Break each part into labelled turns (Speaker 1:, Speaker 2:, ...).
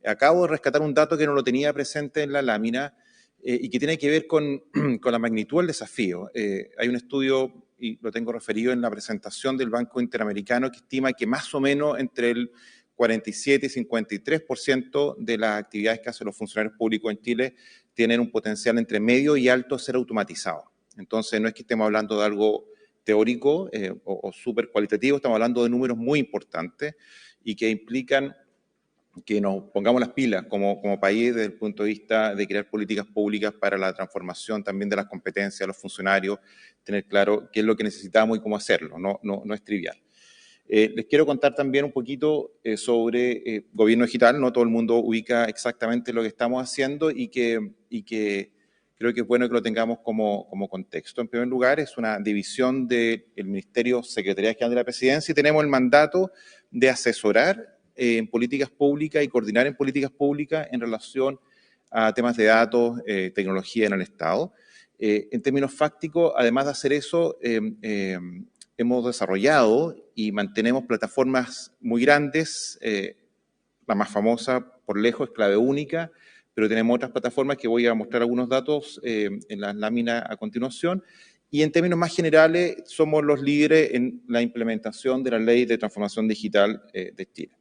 Speaker 1: Acabo de rescatar un dato que no lo tenía presente en la lámina y que tiene que ver con la magnitud del desafío. Hay un estudio, y lo tengo referido en la presentación del Banco Interamericano, que estima que más o menos entre el 47 y 53% de las actividades que hacen los funcionarios públicos en Chile tienen un potencial entre medio y alto a ser automatizado. Entonces, no es que estemos hablando de algo teórico o súper cualitativo, estamos hablando de números muy importantes y que implican que nos pongamos las pilas como país desde el punto de vista de crear políticas públicas para la transformación también de las competencias de los funcionarios, tener claro qué es lo que necesitamos y cómo hacerlo, no es trivial. Les quiero contar también un poquito sobre gobierno digital. No todo el mundo ubica exactamente lo que estamos haciendo y que creo que es bueno que lo tengamos como contexto. En primer lugar, es una división del Ministerio Secretaría General de la Presidencia y tenemos el mandato de asesorar en políticas públicas y coordinar en políticas públicas en relación a temas de datos, tecnología en el Estado. En términos fácticos, además de hacer eso, hemos desarrollado y mantenemos plataformas muy grandes. La más famosa por lejos es Clave Única, pero tenemos otras plataformas que voy a mostrar algunos datos en la lámina a continuación. Y en términos más generales, somos los líderes en la implementación de la Ley de Transformación Digital de Chile.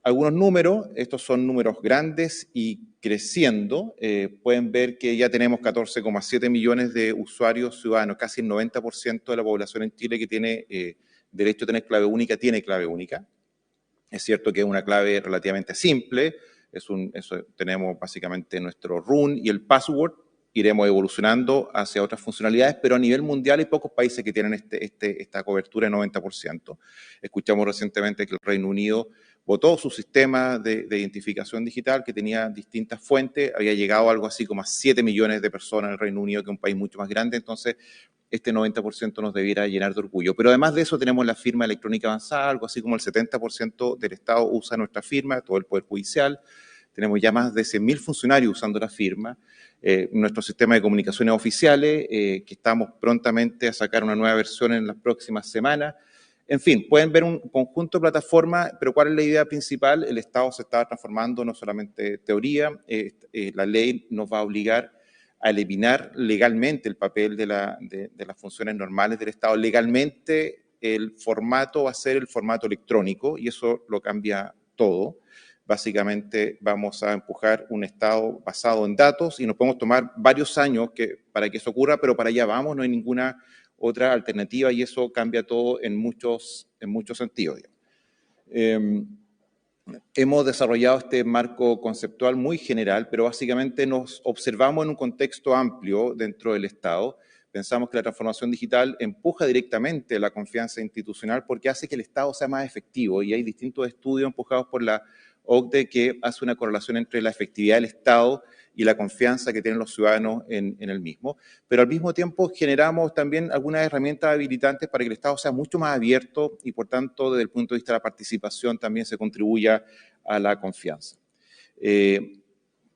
Speaker 1: Algunos números, estos son números grandes y creciendo. Pueden ver que ya tenemos 14,7 millones de usuarios ciudadanos, casi el 90% de la población en Chile que tiene derecho a tener clave única, tiene clave única. Es cierto que es una clave relativamente simple, tenemos básicamente nuestro RUN y el password, iremos evolucionando hacia otras funcionalidades, pero a nivel mundial hay pocos países que tienen esta cobertura de 90%. Escuchamos recientemente que el Reino Unido votó su sistema de identificación digital que tenía distintas fuentes, había llegado a algo así como a 7 millones de personas en el Reino Unido, que es un país mucho más grande, entonces este 90% nos debiera llenar de orgullo. Pero además de eso tenemos la firma electrónica avanzada, algo así como el 70% del Estado usa nuestra firma, todo el Poder Judicial. Tenemos ya más de 100.000 funcionarios usando la firma. Nuestro sistema de comunicaciones oficiales, que estamos prontamente a sacar una nueva versión en las próximas semanas. En fin, pueden ver un conjunto de plataformas, pero ¿cuál es la idea principal? El Estado se está transformando, no solamente teoría, la ley nos va a obligar a eliminar legalmente el papel de las funciones normales del Estado. Legalmente el formato va a ser el formato electrónico y eso lo cambia todo. Básicamente vamos a empujar un Estado basado en datos y nos podemos tomar varios años para que eso ocurra, pero para allá vamos, no hay ninguna otra alternativa y eso cambia todo en muchos sentidos. Hemos desarrollado este marco conceptual muy general, pero básicamente nos observamos en un contexto amplio dentro del Estado. Pensamos que la transformación digital empuja directamente la confianza institucional porque hace que el Estado sea más efectivo y hay distintos estudios empujados por la OCDE que hace una correlación entre la efectividad del Estado y la confianza que tienen los ciudadanos en el mismo. Pero al mismo tiempo generamos también algunas herramientas habilitantes para que el Estado sea mucho más abierto y por tanto desde el punto de vista de la participación también se contribuya a la confianza.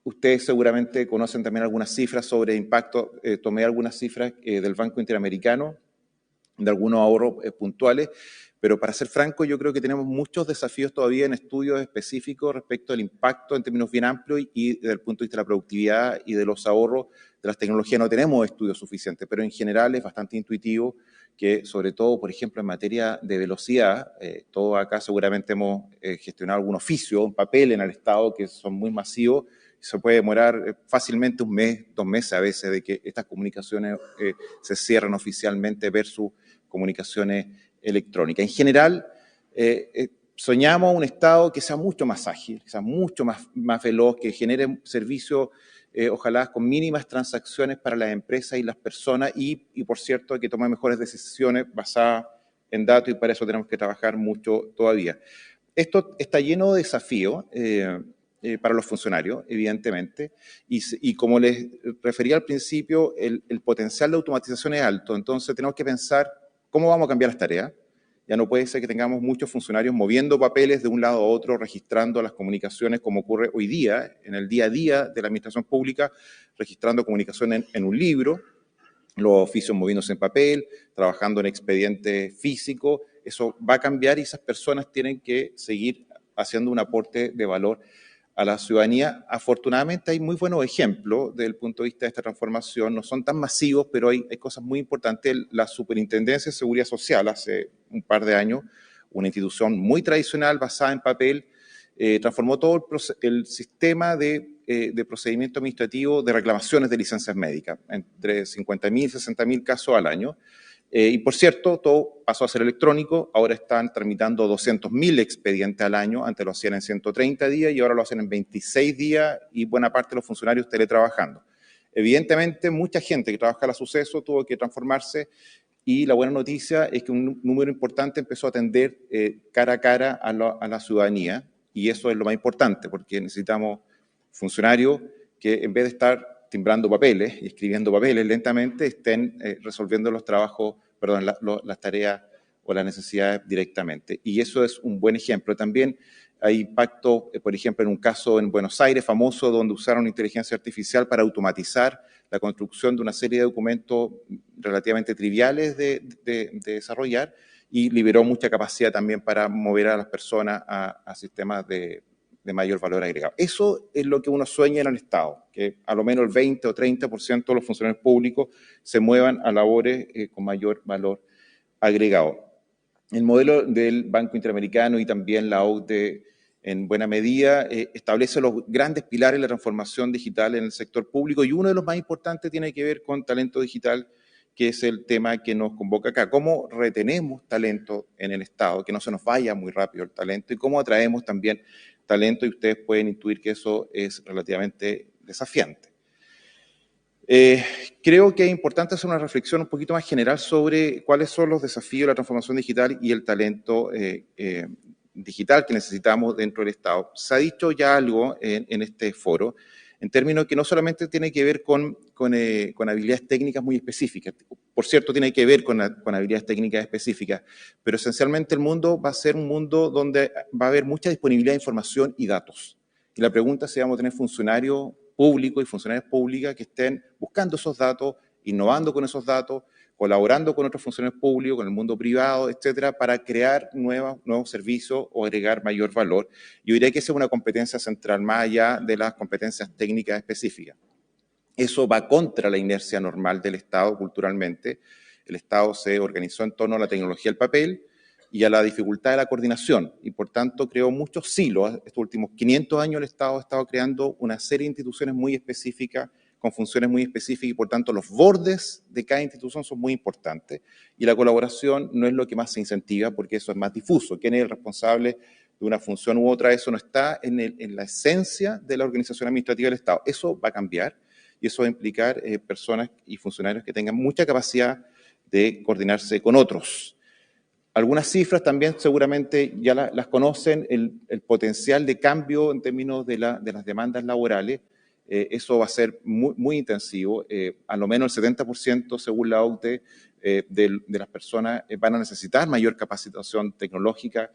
Speaker 1: Ustedes seguramente conocen también algunas cifras sobre impacto. Tomé algunas cifras del Banco Interamericano, de algunos ahorros puntuales, pero para ser franco, yo creo que tenemos muchos desafíos todavía en estudios específicos respecto al impacto en términos bien amplios y desde el punto de vista de la productividad y de los ahorros de las tecnologías no tenemos estudios suficientes, pero en general es bastante intuitivo que sobre todo, por ejemplo, en materia de velocidad, todos acá seguramente hemos gestionado algún oficio, un papel en el Estado que son muy masivos, se puede demorar fácilmente un mes, 2 meses a veces de que estas comunicaciones se cierran oficialmente versus comunicaciones electrónicas. En general, soñamos un Estado que sea mucho más ágil, que sea mucho más veloz, que genere servicios, ojalá con mínimas transacciones para las empresas y las personas y por cierto, que tome mejores decisiones basadas en datos y para eso tenemos que trabajar mucho todavía. Esto está lleno de desafíos para los funcionarios, evidentemente, y como les refería al principio, el potencial de automatización es alto, entonces tenemos que pensar cómo vamos a cambiar las tareas. Ya no puede ser que tengamos muchos funcionarios moviendo papeles de un lado a otro, registrando las comunicaciones como ocurre hoy día, en el día a día de la administración pública, registrando comunicaciones en un libro, los oficios moviéndose en papel, trabajando en expedientes físicos. Eso va a cambiar y esas personas tienen que seguir haciendo un aporte de valor a la ciudadanía. Afortunadamente hay muy buenos ejemplos desde el punto de vista de esta transformación, no son tan masivos, pero hay cosas muy importantes. La Superintendencia de Seguridad Social hace un par de años, una institución muy tradicional basada en papel, transformó todo el sistema de procedimiento administrativo de reclamaciones de licencias médicas, entre 50.000 y 60.000 casos al año. Y por cierto, todo pasó a ser electrónico, ahora están tramitando 200.000 expedientes al año, antes lo hacían en 130 días y ahora lo hacen en 26 días y buena parte de los funcionarios teletrabajando. Evidentemente, mucha gente que trabaja en la Suceso tuvo que transformarse y la buena noticia es que un número importante empezó a atender cara a cara a la ciudadanía y eso es lo más importante porque necesitamos funcionarios que en vez de estar timbrando papeles y escribiendo papeles lentamente, estén resolviendo los trabajos, perdón, las tareas o las necesidades directamente. Y eso es un buen ejemplo. También hay impacto, por ejemplo, en un caso en Buenos Aires famoso, donde usaron inteligencia artificial para automatizar la construcción de una serie de documentos relativamente triviales de desarrollar y liberó mucha capacidad también para mover a las personas a sistemas de mayor valor agregado. Eso es lo que uno sueña en el Estado, que a lo menos el 20 o 30% de los funcionarios públicos se muevan a labores con mayor valor agregado. El modelo del Banco Interamericano y también la OCDE en buena medida establece los grandes pilares de la transformación digital en el sector público y uno de los más importantes tiene que ver con talento digital, que es el tema que nos convoca acá. ¿Cómo retenemos talento en el Estado? Que no se nos vaya muy rápido el talento y cómo atraemos también talento y ustedes pueden intuir que eso es relativamente desafiante. Creo que es importante hacer una reflexión un poquito más general sobre cuáles son los desafíos de la transformación digital y el talento digital que necesitamos dentro del Estado. Se ha dicho ya algo en este foro, en términos que no solamente tiene que ver con habilidades técnicas muy específicas, por cierto, tiene que ver con habilidades técnicas específicas, pero esencialmente el mundo va a ser un mundo donde va a haber mucha disponibilidad de información y datos. Y la pregunta es si vamos a tener funcionarios públicos y funcionarias públicas que estén buscando esos datos, innovando con esos datos, colaborando con otros funcionarios públicos, con el mundo privado, etcétera, para crear nuevos servicios o agregar mayor valor. Yo diría que esa es una competencia central, más allá de las competencias técnicas específicas. Eso va contra la inercia normal del Estado culturalmente. El Estado se organizó en torno a la tecnología del papel y a la dificultad de la coordinación, y por tanto creó muchos silos. Estos últimos 500 años el Estado ha estado creando una serie de instituciones muy específicas, con funciones muy específicas, y por tanto los bordes de cada institución son muy importantes. Y la colaboración no es lo que más se incentiva, porque eso es más difuso. ¿Quién es el responsable de una función u otra? Eso no está en la esencia de la organización administrativa del Estado. Eso va a cambiar, y eso va a implicar personas y funcionarios que tengan mucha capacidad de coordinarse con otros. Algunas cifras también seguramente ya las conocen, el potencial de cambio en términos de las demandas laborales, eso va a ser muy intensivo, a lo menos el 70% según la OCDE de las personas van a necesitar mayor capacitación tecnológica.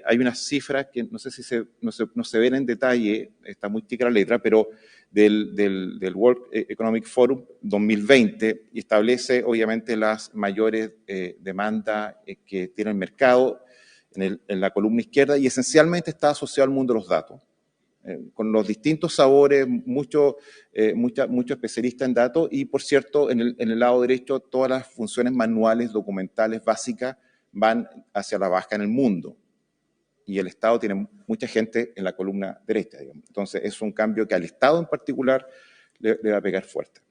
Speaker 1: Hay unas cifras que no sé si no se ven en detalle, está muy chica la letra, pero del World Economic Forum 2020 y establece obviamente las mayores demandas que tiene el mercado en la columna izquierda, y esencialmente está asociado al mundo de los datos, con los distintos sabores, mucho especialista en datos, y por cierto, en el lado derecho, todas las funciones manuales, documentales, básicas, van hacia la baja en el mundo. Y el Estado tiene mucha gente en la columna derecha, digamos. Entonces, es un cambio que al Estado en particular le va a pegar fuerte.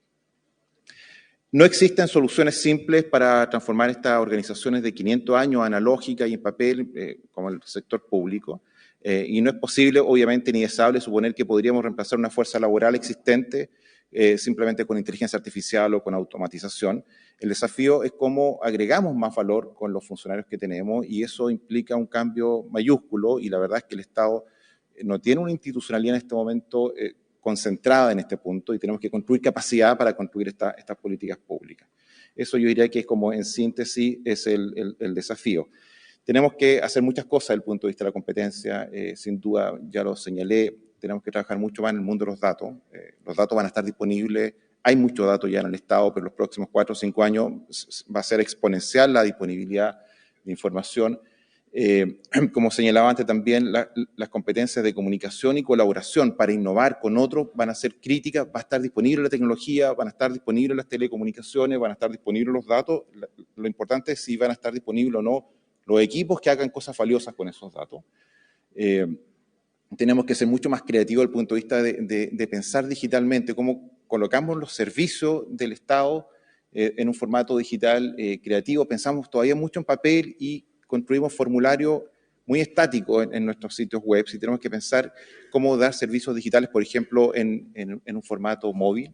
Speaker 1: No existen soluciones simples para transformar estas organizaciones de 500 años analógicas y en papel, como el sector público. Y no es posible, obviamente, ni deseable suponer que podríamos reemplazar una fuerza laboral existente simplemente con inteligencia artificial o con automatización. El desafío es cómo agregamos más valor con los funcionarios que tenemos, y eso implica un cambio mayúsculo, y la verdad es que el Estado no tiene una institucionalidad en este momento concentrada en este punto, y tenemos que construir capacidad para construir estas políticas públicas. Eso yo diría que es como en síntesis es el desafío. Tenemos que hacer muchas cosas desde el punto de vista de la competencia, sin duda ya lo señalé, tenemos que trabajar mucho más en el mundo de los datos. Los datos van a estar disponibles, hay mucho dato ya en el Estado, pero en los próximos 4 o 5 años va a ser exponencial la disponibilidad de información. Como señalaba antes también, las competencias de comunicación y colaboración para innovar con otros van a ser críticas, va a estar disponible la tecnología, van a estar disponibles las telecomunicaciones, van a estar disponibles los datos. Lo importante es si van a estar disponibles o no los equipos que hagan cosas valiosas con esos datos. Tenemos que ser mucho más creativos desde el punto de vista de pensar digitalmente, cómo colocamos los servicios del Estado en un formato digital creativo. Pensamos todavía mucho en papel y construimos formularios muy estáticos en nuestros sitios web y tenemos que pensar cómo dar servicios digitales, por ejemplo, en un formato móvil.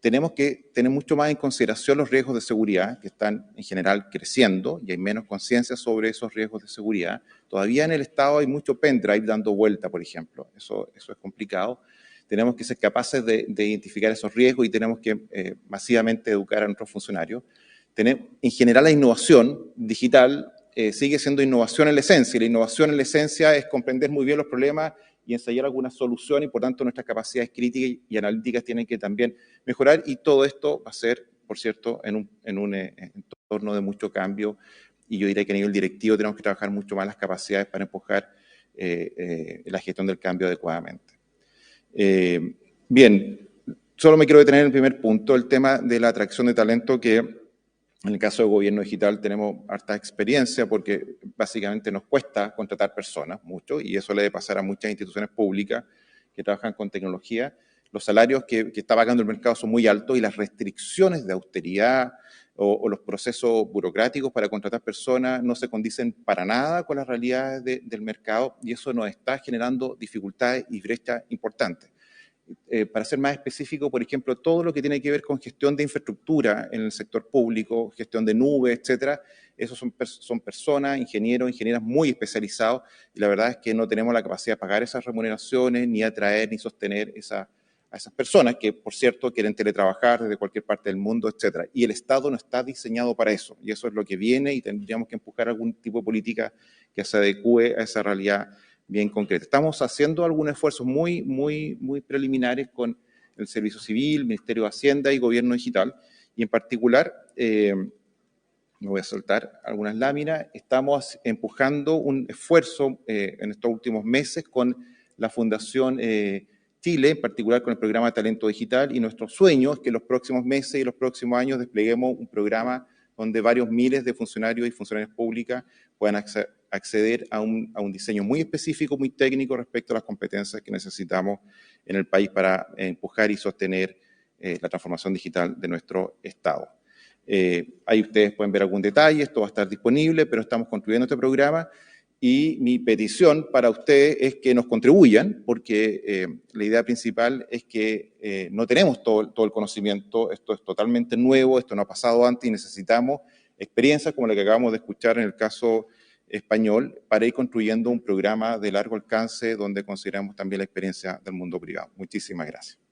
Speaker 1: Tenemos que tener mucho más en consideración los riesgos de seguridad que están en general creciendo y hay menos conciencia sobre esos riesgos de seguridad. Todavía en el Estado hay mucho pendrive dando vuelta, por ejemplo. Eso es complicado. Tenemos que ser capaces de identificar esos riesgos y tenemos que masivamente educar a nuestros funcionarios. En general, la innovación digital sigue siendo innovación en la esencia. Y la innovación en la esencia es comprender muy bien los problemas y ensayar alguna solución y por tanto nuestras capacidades críticas y analíticas tienen que también mejorar y todo esto va a ser, por cierto, en un entorno de mucho cambio y yo diría que a nivel directivo tenemos que trabajar mucho más las capacidades para empujar la gestión del cambio adecuadamente. Bien, solo me quiero detener en el primer punto, el tema de la atracción de talento que en el caso del gobierno digital tenemos harta experiencia porque básicamente nos cuesta contratar personas mucho y eso le debe pasar a muchas instituciones públicas que trabajan con tecnología. Los salarios que está pagando el mercado son muy altos y las restricciones de austeridad o los procesos burocráticos para contratar personas no se condicen para nada con las realidades del mercado y eso nos está generando dificultades y brechas importantes. Para ser más específico, por ejemplo, todo lo que tiene que ver con gestión de infraestructura en el sector público, gestión de nubes, etcétera, esos son personas, ingenieros, ingenieras muy especializados y la verdad es que no tenemos la capacidad de pagar esas remuneraciones, ni atraer, ni sostener a esas personas que, por cierto, quieren teletrabajar desde cualquier parte del mundo, etcétera. Y el Estado no está diseñado para eso y eso es lo que viene y tendríamos que empujar algún tipo de política que se adecue a esa realidad bien concreta. Estamos haciendo algunos esfuerzos muy preliminares con el Servicio Civil, Ministerio de Hacienda y Gobierno Digital. Y en particular, me voy a soltar algunas láminas, estamos empujando un esfuerzo en estos últimos meses con la Fundación Chile, en particular con el programa Talento Digital, y nuestro sueño es que en los próximos meses y los próximos años despleguemos un programa donde varios miles de funcionarios y funcionarias públicas puedan acceder a un diseño muy específico, muy técnico respecto a las competencias que necesitamos en el país para empujar y sostener la transformación digital de nuestro Estado. Ahí ustedes pueden ver algún detalle, esto va a estar disponible, pero estamos construyendo este programa y mi petición para ustedes es que nos contribuyan, porque la idea principal es que no tenemos todo el conocimiento, esto es totalmente nuevo, esto no ha pasado antes y necesitamos experiencias como la que acabamos de escuchar en el caso español para ir construyendo un programa de largo alcance donde consideramos también la experiencia del mundo privado. Muchísimas gracias.